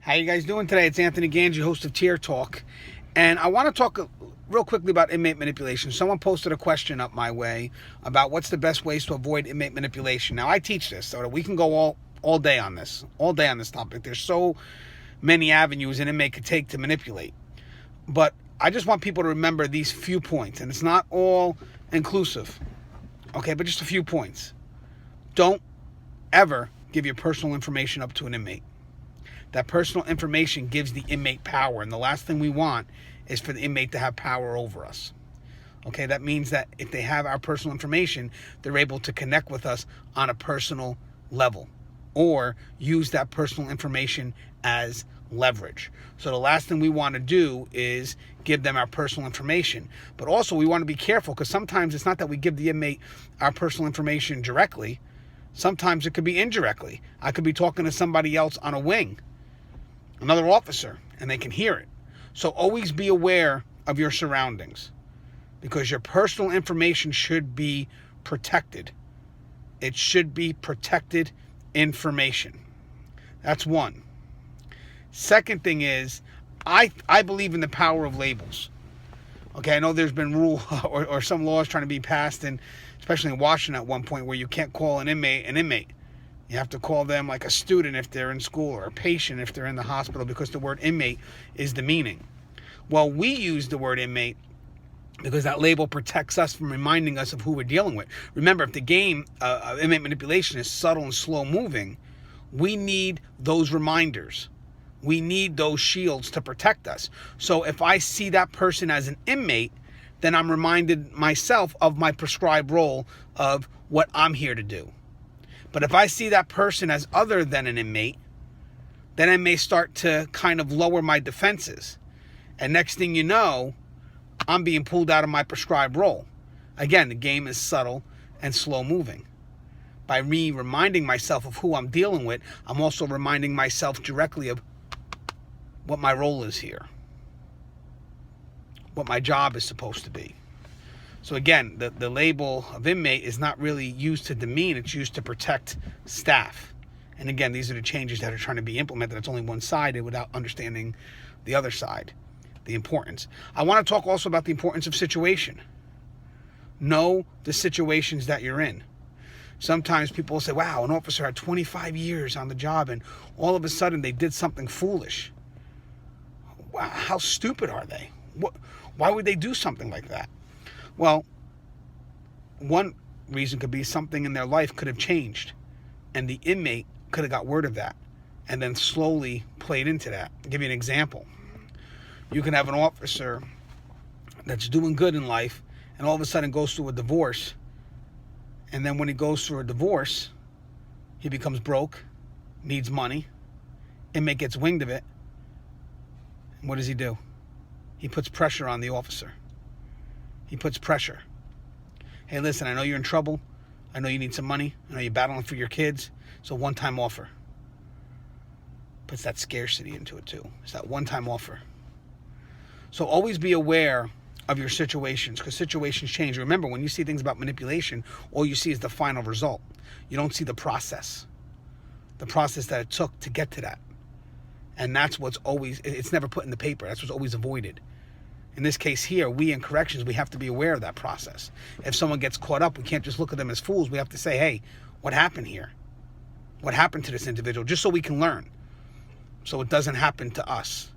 How you guys doing today? It's Anthony Ganji, host of Tier Talk. And I want to talk real quickly about inmate manipulation. Someone posted a question up my way about what's the best ways to avoid inmate manipulation. Now, I teach this so that we can go all day on this topic. There's so many avenues an inmate could take to manipulate. But I just want people to remember these few points. And it's not all inclusive, okay, but just a few points. Don't ever give your personal information up to an inmate. That personal information gives the inmate power, and the last thing we want is for the inmate to have power over us. Okay, that means that if they have our personal information, they're able to connect with us on a personal level or use that personal information as leverage. So the last thing we want to do is give them our personal information. But also we want to be careful, because sometimes it's not that we give the inmate our personal information directly. Sometimes it could be indirectly. I could be talking to somebody else on a wing, another officer, and they can hear it. So always be aware of your surroundings, because your personal information should be protected. It should be protected information. That's one. Second thing is, I believe in the power of labels. Okay, I know there's been rule or some laws trying to be passed, and especially in Washington at one point, where you can't call an inmate. You have to call them like a student if they're in school, or a patient if they're in the hospital, because the word inmate is demeaning. Well, we use the word inmate because that label protects us from reminding us of who we're dealing with. Remember, if the game of inmate manipulation is subtle and slow moving, we need those reminders. We need those shields to protect us. So if I see that person as an inmate, then I'm reminded myself of my prescribed role of what I'm here to do. But if I see that person as other than an inmate, then I may start to kind of lower my defenses. And next thing you know, I'm being pulled out of my prescribed role. Again, the game is subtle and slow moving. By me reminding myself of who I'm dealing with, I'm also reminding myself directly of what my role is here, what my job is supposed to be. So again, the label of inmate is not really used to demean, it's used to protect staff. And again, these are the changes that are trying to be implemented. It's only one-sided without understanding the other side, the importance. I want to talk also about the importance of situation. Know the situations that you're in. Sometimes people will say, wow, an officer had 25 years on the job and all of a sudden they did something foolish. Wow, how stupid are they? Why would they do something like that? Well, one reason could be something in their life could have changed, and the inmate could have got word of that and then slowly played into that. I'll give you an example. You can have an officer that's doing good in life and all of a sudden goes through a divorce, and then when he goes through a divorce, he becomes broke, needs money, inmate gets winged of it, and what does he do? He puts pressure on the officer. He puts pressure. Hey, listen, I know you're in trouble. I know you need some money. I know you're battling for your kids. So one-time offer. Puts that scarcity into it too. It's that one-time offer. So always be aware of your situations, because situations change. Remember, when you see things about manipulation, all you see is the final result. You don't see the process that it took to get to that. And that's what's always, it's never put in the paper. That's what's always avoided. In this case here, we in corrections, we have to be aware of that process. If someone gets caught up, we can't just look at them as fools. We have to say, hey, what happened here? What happened to this individual? Just so we can learn, so it doesn't happen to us.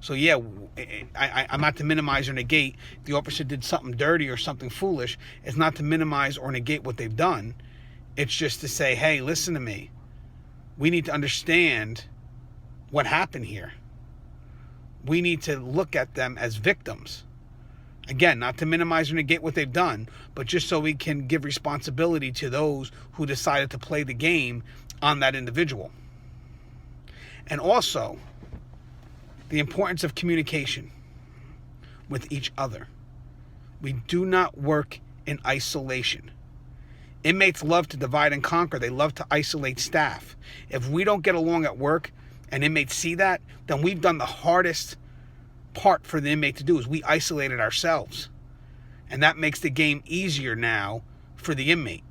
So yeah, I'm not to minimize or negate if the officer did something dirty or something foolish. It's not to minimize or negate what they've done. It's just to say, hey, listen to me. We need to understand what happened here. We need to look at them as victims. Again, not to minimize or negate what they've done, but just so we can give responsibility to those who decided to play the game on that individual. And also, the importance of communication with each other. We do not work in isolation. Inmates love to divide and conquer. They love to isolate staff. If we don't get along at work, and inmates see that, then we've done the hardest part for the inmate to do, is we isolated ourselves. And that makes the game easier now for the inmate.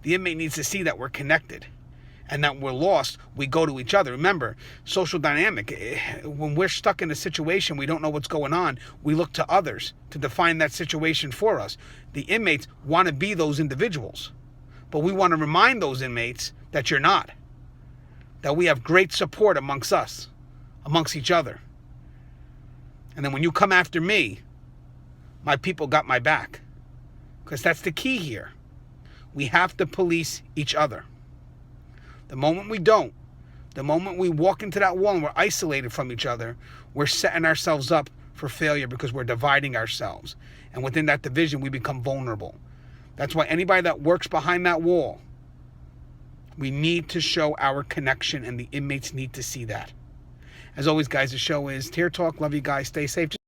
The inmate needs to see that we're connected. and that we're lost, we go to each other. Remember, social dynamic. When we're stuck in a situation, we don't know what's going on, we look to others to define that situation for us. The inmates want to be those individuals, but we want to remind those inmates that you're not. That we have great support amongst us, amongst each other. And then when you come after me, my people got my back. Because that's the key here. We have to police each other. The moment we don't, the moment we walk into that wall and we're isolated from each other, we're setting ourselves up for failure because we're dividing ourselves. And within that division, we become vulnerable. That's why anybody that works behind that wall, we need to show our connection, and the inmates need to see that. As always, guys, the show is Tear Talk. Love you guys. Stay safe.